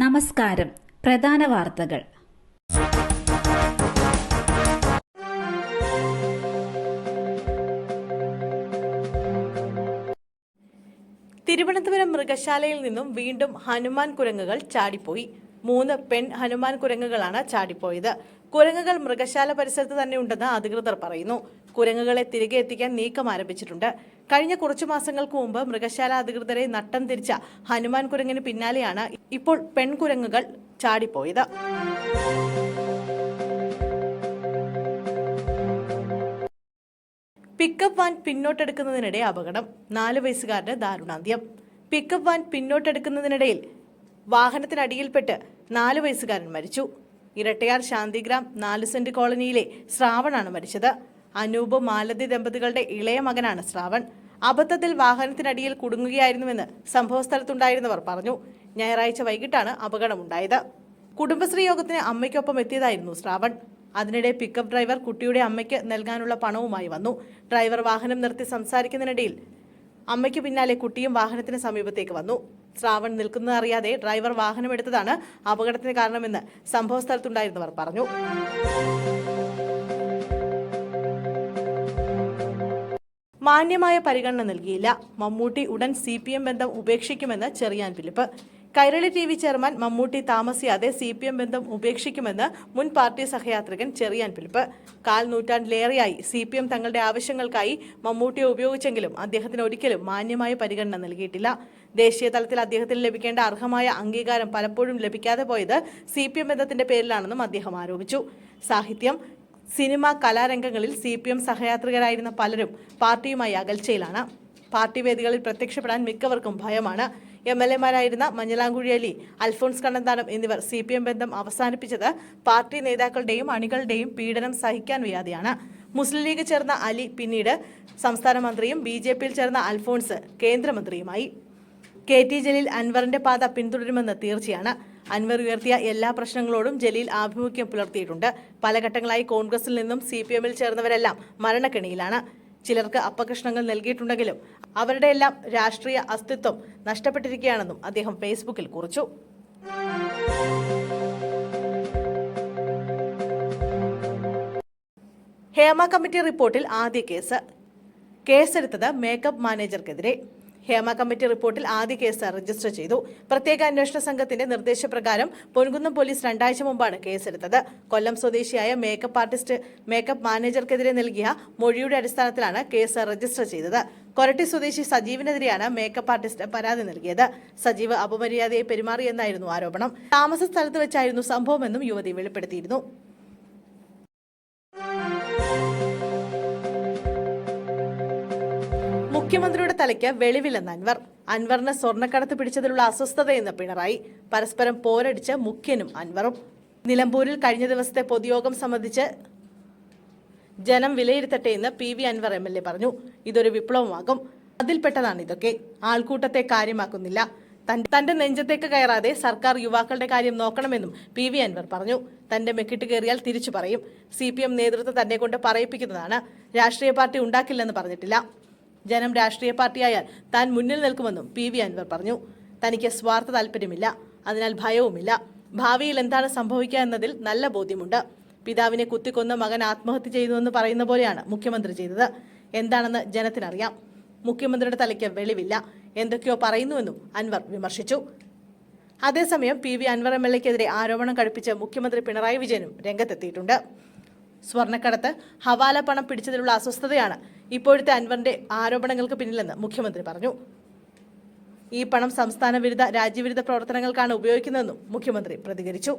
നമസ്കാരം. പ്രധാന വാർത്തകൾ. തിരുവനന്തപുരം മൃഗശാലയിൽ നിന്നും വീണ്ടും ഹനുമാൻ കുരങ്ങുകൾ ചാടിപ്പോയി. 3 പെൺ ഹനുമാൻ കുരങ്ങുകളാണ് ചാടിപ്പോയത്. കുരങ്ങുകൾ മൃഗശാല പരിസരത്ത് തന്നെ ഉണ്ടെന്ന് അധികൃതർ പറയുന്നു. കുരങ്ങുകളെ തിരികെ എത്തിക്കാൻ നീക്കം ആരംഭിച്ചിട്ടുണ്ട്. കഴിഞ്ഞ കുറച്ചു മാസങ്ങൾക്ക് മുമ്പ് മൃഗശാല അധികൃതരെ നട്ടം തിരിച്ച ഹനുമാൻ കുരങ്ങിന് പിന്നാലെയാണ് ഇപ്പോൾ പെൺകുരങ്ങുകൾ ചാടിപ്പോയത്. പിക്കപ്പ് വാൻ പിന്നോട്ടെടുക്കുന്നതിനിടെ അപകടം. 4 വയസ്സുകാരന് ദാരുണാന്ത്യം. പിക്കപ്പ് വാൻ പിന്നോട്ടെടുക്കുന്നതിനിടയിൽ വാഹനത്തിനടിയിൽപ്പെട്ട് 4 വയസ്സുകാരൻ മരിച്ചു. ഇരട്ടയാർ ശാന്തിഗ്രാം 4 സെന്റ് കോളനിയിലെ ശ്രാവണാണ് മരിച്ചത്. അനൂപ് മാലതി ദമ്പതികളുടെ ഇളയ മകനാണ് ശ്രാവൺ. അബദ്ധത്തിൽ വാഹനത്തിനടിയിൽ കുടുങ്ങുകയായിരുന്നുവെന്ന് സംഭവസ്ഥലത്തുണ്ടായിരുന്നവർ പറഞ്ഞു. ഞായറാഴ്ച വൈകിട്ടാണ് അപകടമുണ്ടായത്. കുടുംബശ്രീ യോഗത്തിന് അമ്മയ്ക്കൊപ്പം എത്തിയതായിരുന്നു ശ്രാവൺ. അതിനിടെ പിക്കപ്പ് ഡ്രൈവർ കുട്ടിയുടെ അമ്മയ്ക്ക് നൽകാനുള്ള പണവുമായി വന്നു. ഡ്രൈവർ വാഹനം നിർത്തി സംസാരിക്കുന്നതിനിടയിൽ അമ്മയ്ക്ക് പിന്നാലെ കുട്ടിയും വാഹനത്തിന് സമീപത്തേക്ക് വന്നു. ശ്രാവൺ നിൽക്കുന്നത് അറിയാതെ ഡ്രൈവർ വാഹനമെടുത്തതാണ് അപകടത്തിന് കാരണമെന്ന് സംഭവസ്ഥലത്തുണ്ടായിരുന്നവർ പറഞ്ഞു. മാന്യമായ പരിഗണന നൽകിയില്ല. മമ്മൂട്ടി ഉടൻ CPM ബന്ധം ഉപേക്ഷിക്കുമെന്ന് ചെറിയാൻ ഫിലിപ്പ്. കൈരളി TV ചെയർമാൻ മമ്മൂട്ടി താമസിയാതെ CPM ബന്ധം ഉപേക്ഷിക്കുമെന്ന് മുൻ പാർട്ടി സഹയാത്രികൻ ചെറിയാൻ ഫിലിപ്പ്. 1/4 നൂറ്റാണ്ടിലേറെയായി CPM തങ്ങളുടെ ആവശ്യങ്ങൾക്കായി മമ്മൂട്ടിയെ ഉപയോഗിച്ചെങ്കിലും അദ്ദേഹത്തിന് ഒരിക്കലും മാന്യമായ പരിഗണന നൽകിയിട്ടില്ല. ദേശീയ തലത്തിൽ അദ്ദേഹത്തിന് ലഭിക്കേണ്ട അർഹമായ അംഗീകാരം പലപ്പോഴും ലഭിക്കാതെ പോയത് CPM ബന്ധത്തിന്റെ പേരിലാണെന്നും അദ്ദേഹം ആരോപിച്ചു. സാഹിത്യം, സിനിമ, കലാരംഗങ്ങളിൽ CPM സഹയാത്രികരായിരുന്ന പലരും പാർട്ടിയുമായി അകൽച്ചയിലാണ്. പാർട്ടി വേദികളിൽ പ്രത്യക്ഷപ്പെടാൻ മിക്കവർക്കും ഭയമാണ്. MLA-മാരായിരുന്ന മഞ്ഞളാംകുഴി അലി, അൽഫോൺസ് കണ്ണന്താനം എന്നിവർ CPM ബന്ധം അവസാനിപ്പിച്ചത് പാർട്ടി നേതാക്കളുടെയും അണികളുടെയും പീഡനം സഹിക്കാൻ വയ്യാതെയാണ്. മുസ്ലിം ലീഗ് ചേർന്ന അലി പിന്നീട് സംസ്ഥാന മന്ത്രിയും BJP-യിൽ ചേർന്ന അൽഫോൺസ് കേന്ദ്രമന്ത്രിയുമായി. KT ജലീൽ അൻവറിന്റെ പാത പിന്തുടരുമെന്ന് തീർച്ചയാണ്. അൻവർ ഉയർത്തിയ എല്ലാ പ്രശ്നങ്ങളോടും ജലീൽ ആഭിമുഖ്യം പുലർത്തിയിട്ടുണ്ട്. പല ഘട്ടങ്ങളായി കോൺഗ്രസിൽ നിന്നും CPM-ൽ ചേർന്നവരെല്ലാം മരണക്കെണിയിലാണ്. ചിലർക്ക് അപകർഷണങ്ങൾ നൽകിയിട്ടുണ്ടെങ്കിലും അവരുടെ എല്ലാം രാഷ്ട്രീയ അസ്തിത്വം നഷ്ടപ്പെട്ടിരിക്കുകയാണെന്നും അദ്ദേഹം ഫേസ്ബുക്കിൽ കുറിച്ചു. ഹേമ കമ്മിറ്റി റിപ്പോർട്ടിൽ ആദ്യ കേസെടുത്തത് മേക്കപ്പ് മാനേജർക്കെതിരെ. ഹേമ കമ്മിറ്റി റിപ്പോർട്ടിൽ ആദ്യ കേസ് രജിസ്റ്റർ ചെയ്തു. പ്രത്യേക അന്വേഷണ സംഘത്തിന്റെ നിർദ്ദേശപ്രകാരം പൊൻകുന്നം പോലീസ് 2 ആഴ്ച മുമ്പാണ് കേസെടുത്തത്. കൊല്ലം സ്വദേശിയായ മേക്കപ്പ് മാനേജർക്കെതിരെ നൽകിയ മൊഴിയുടെ അടിസ്ഥാനത്തിലാണ് കേസ് രജിസ്റ്റർ ചെയ്തത്. കൊരട്ടി സ്വദേശി സജീവിനെതിരെയാണ് മേക്കപ്പ് ആർട്ടിസ്റ്റ് പരാതി നൽകിയത്. സജീവ് അപമര്യാദയെ പെരുമാറിയെന്നായിരുന്നു ആരോപണം. താമസ സ്ഥലത്ത് വെച്ചായിരുന്നു സംഭവമെന്നും യുവതി വെളിപ്പെടുത്തിയിരുന്നു. മുഖ്യമന്ത്രിയുടെ തലയ്ക്ക് വെളിവില്ലെന്ന് അൻവറിന് സ്വർണ്ണക്കടത്ത് പിടിച്ചതിലുള്ള അസ്വസ്ഥതയെന്ന് പിണറായി. പരസ്പരം പോരടിച്ച് മുഖ്യനും അൻവറും. നിലമ്പൂരിൽ കഴിഞ്ഞ ദിവസത്തെ പൊതുയോഗം സംബന്ധിച്ച് ജനം വിലയിരുത്തട്ടെ എന്ന് PV അൻവർ MLA പറഞ്ഞു. ഇതൊരു വിപ്ലവമാകും. അതിൽപ്പെട്ടതാണ് ഇതൊക്കെ. ആൾക്കൂട്ടത്തെ കാര്യമാക്കുന്നില്ല. തന്റെ നെഞ്ചത്തേക്ക് കയറാതെ സർക്കാർ യുവാക്കളുടെ കാര്യം നോക്കണമെന്നും PV അൻവർ പറഞ്ഞു. തന്റെ മെക്കിട്ട് കയറിയാൽ തിരിച്ചു പറയും. CPM നേതൃത്വം തന്നെ കൊണ്ട് പറയിപ്പിക്കുന്നതാണ്. രാഷ്ട്രീയ പാർട്ടി ഉണ്ടാക്കില്ലെന്ന് പറഞ്ഞിട്ടില്ല. ജനം രാഷ്ട്രീയ പാർട്ടിയായാൽ താൻ മുന്നിൽ നിൽക്കുമെന്നും PV അൻവർ പറഞ്ഞു. തനിക്ക് സ്വാർത്ഥ താല്പര്യമില്ല, അതിനാൽ ഭയവുമില്ല. ഭാവിയിൽ എന്താണ് സംഭവിക്കുക എന്നതിൽ നല്ല ബോധ്യമുണ്ട്. പിതാവിനെ കുത്തിക്കൊന്ന് മകൻ ആത്മഹത്യ ചെയ്തുവെന്ന് പറയുന്ന പോലെയാണ് മുഖ്യമന്ത്രി ചെയ്തത്. എന്താണെന്ന് ജനത്തിനറിയാം. മുഖ്യമന്ത്രിയുടെ തലയ്ക്ക് വെളിവില്ല, എന്തൊക്കെയോ പറയുന്നുവെന്നും അൻവർ വിമർശിച്ചു. അതേസമയം PV അൻവർ MLA-ക്കെതിരെ ആരോപണം കഴിപ്പിച്ച് മുഖ്യമന്ത്രി പിണറായി വിജയനും രംഗത്തെത്തിയിട്ടുണ്ട്. സ്വർണ്ണക്കടത്ത്, ഹവാല പണം പിടിച്ചതിലുള്ള അസ്വസ്ഥതയാണ് ഇപ്പോഴത്തെ അൻവറിന്റെ ആരോപണങ്ങൾക്ക് പിന്നിലെന്ന് മുഖ്യമന്ത്രി പറഞ്ഞു. ഈ പണം സംസ്ഥാന വിരുദ്ധ, രാജ്യവിരുദ്ധ പ്രവർത്തനങ്ങൾക്കാണ് ഉപയോഗിക്കുന്നതെന്നും മുഖ്യമന്ത്രി പ്രതികരിച്ചു.